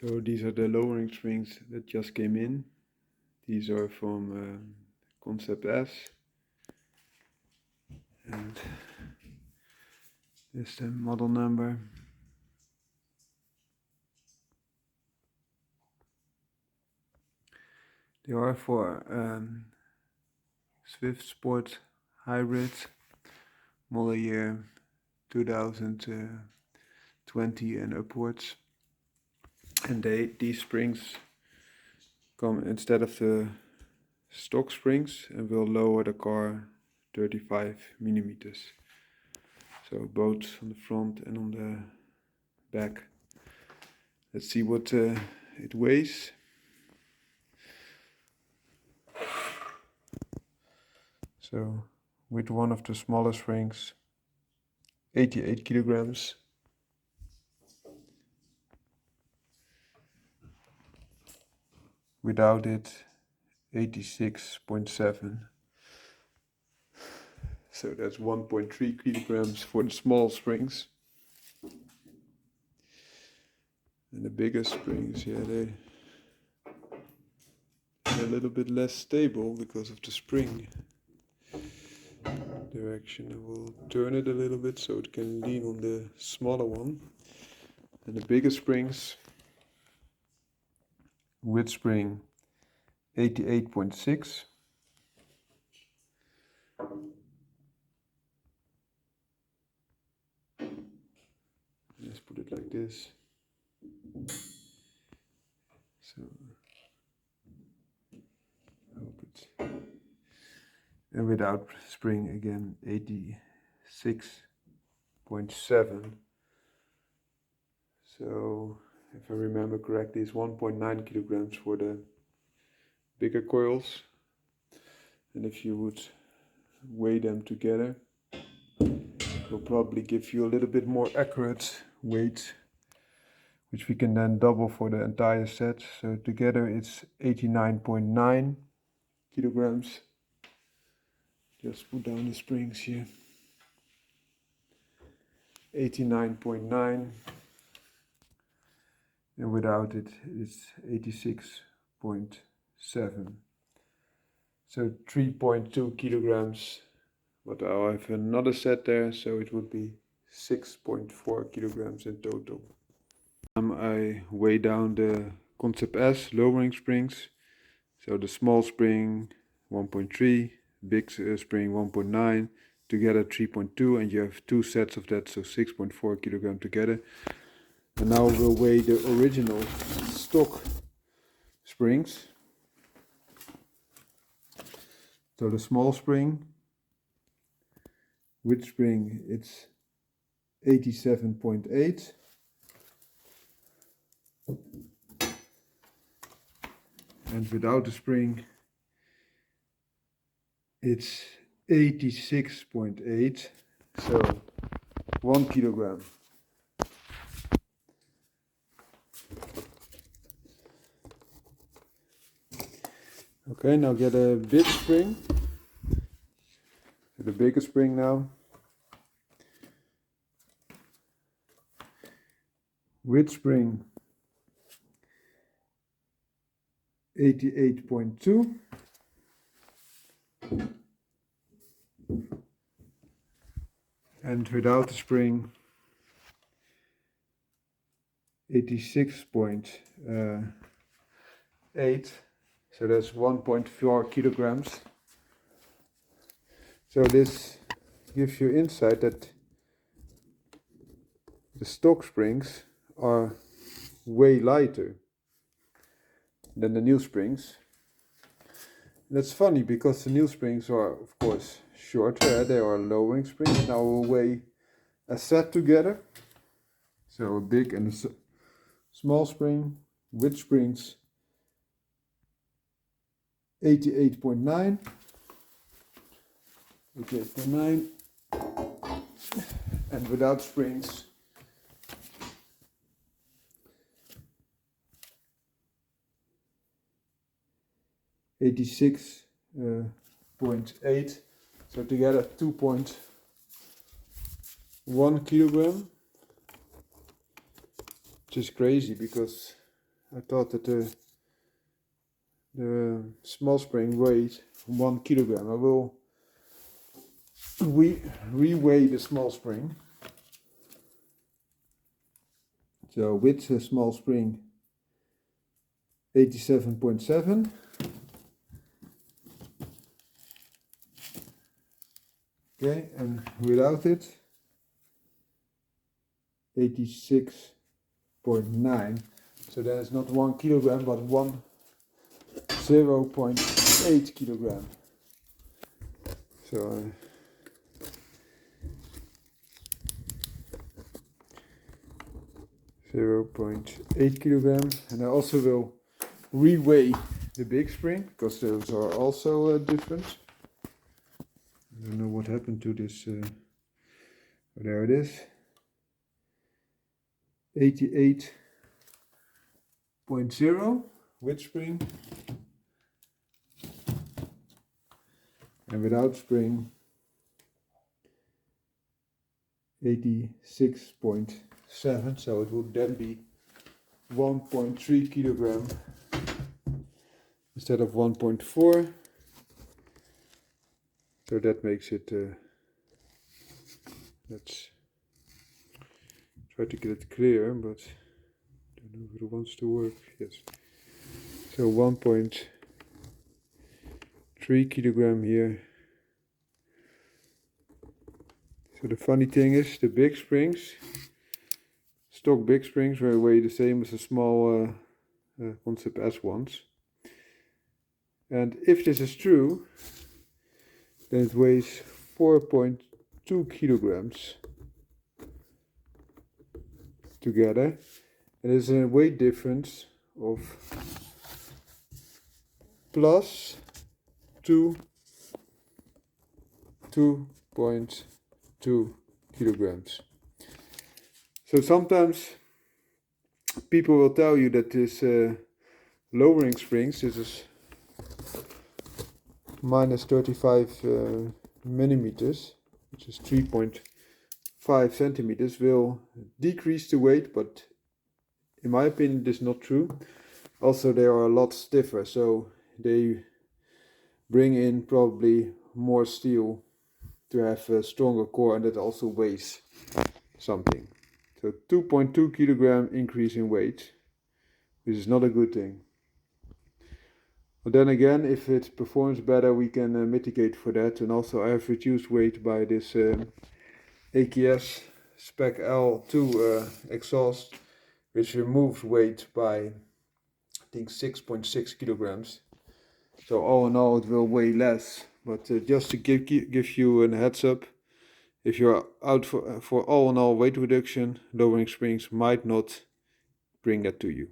So these are the lowering springs that just came in. These are from Concept S. And this is the model number. They are for Swift Sport Hybrid, model year 2020 and upwards. And these springs come instead of the stock springs and will lower the car 35 millimeters. So both on the front and on the back. Let's see what it weighs. So with one of the smaller springs, 88 kilograms. Without it, 86.7. So that's 1.3 kilograms for the small springs. And the bigger springs, yeah, they're a little bit less stable because of the spring direction. I will turn it a little bit so it can lean on the smaller one. And the bigger springs, with spring 88.6. Let's put it like this. So I hope it. And without spring again 86.7. So if I remember correctly, it's 1.9 kilograms for the bigger coils. And if you would weigh them together, it will probably give you a little bit more accurate weight, which we can then double for the entire set. So together it's 89.9 kilograms. Just put down the springs here. 89.9, and without it it's 86.7. So 3.2 kilograms. But I'll have another set there, so it would be 6.4 kilograms in total. I weigh down the Concept S lowering springs. So the small spring 1.3, big spring 1.9, together 3.2, and you have two sets of that, so 6.4 kilogram together. And now we'll weigh the original stock springs. So the small spring, with spring it's 87.8. And without the spring it's 86.8, so 1 kilogram. Okay, now get a big spring, the bigger spring now. With spring 88.2. And without the spring 86.8. So that's 1.4 kilograms. So this gives you insight that the stock springs are way lighter than the new springs. That's funny because the new springs are of course shorter, they are lowering springs. Now we'll weigh a set together. So a big and a small spring with springs 88.9, and without springs 86.8. So together 2.1 kilogram, which is crazy because I thought that the small spring weighed 1 kilogram. I will re-weigh the small spring. So with the small spring 87.7. Okay, and without it 86.9. So that is not 1 kilogram but 0.8 kilogram. So 0.8 kilogram, and I also will re-weigh the big spring because those are also different. I don't know what happened to this. There it is. 88.0 with spring, and without spring 86.7, so it would then be 1.3 kilogram instead of 1.4. So that makes it, let's try to get it clear, but I don't know if it wants to work. Yes. So 1.3 kilogram here. So the funny thing is, the big springs, stock big springs, weigh the same as the small Concept S ones. And if this is true, then it weighs 4.2 kilograms together. And there's a weight difference of plus 2.2 kilograms. So sometimes people will tell you that this lowering springs, this is minus 35 millimeters, which is 3.5 centimeters, will decrease the weight, but in my opinion this is not true. Also, they are a lot stiffer, so they bring in probably more steel to have a stronger core, and that also weighs something. So 2.2 kilogram increase in weight, which is not a good thing. But then again, if it performs better, we can mitigate for that. And also I have reduced weight by this AKS Spec L2 exhaust, which removes weight by, I think, 6.6 kilograms. So all in all it will weigh less, but just to give you a heads up, if you're out for all in all weight reduction, lowering springs might not bring that to you.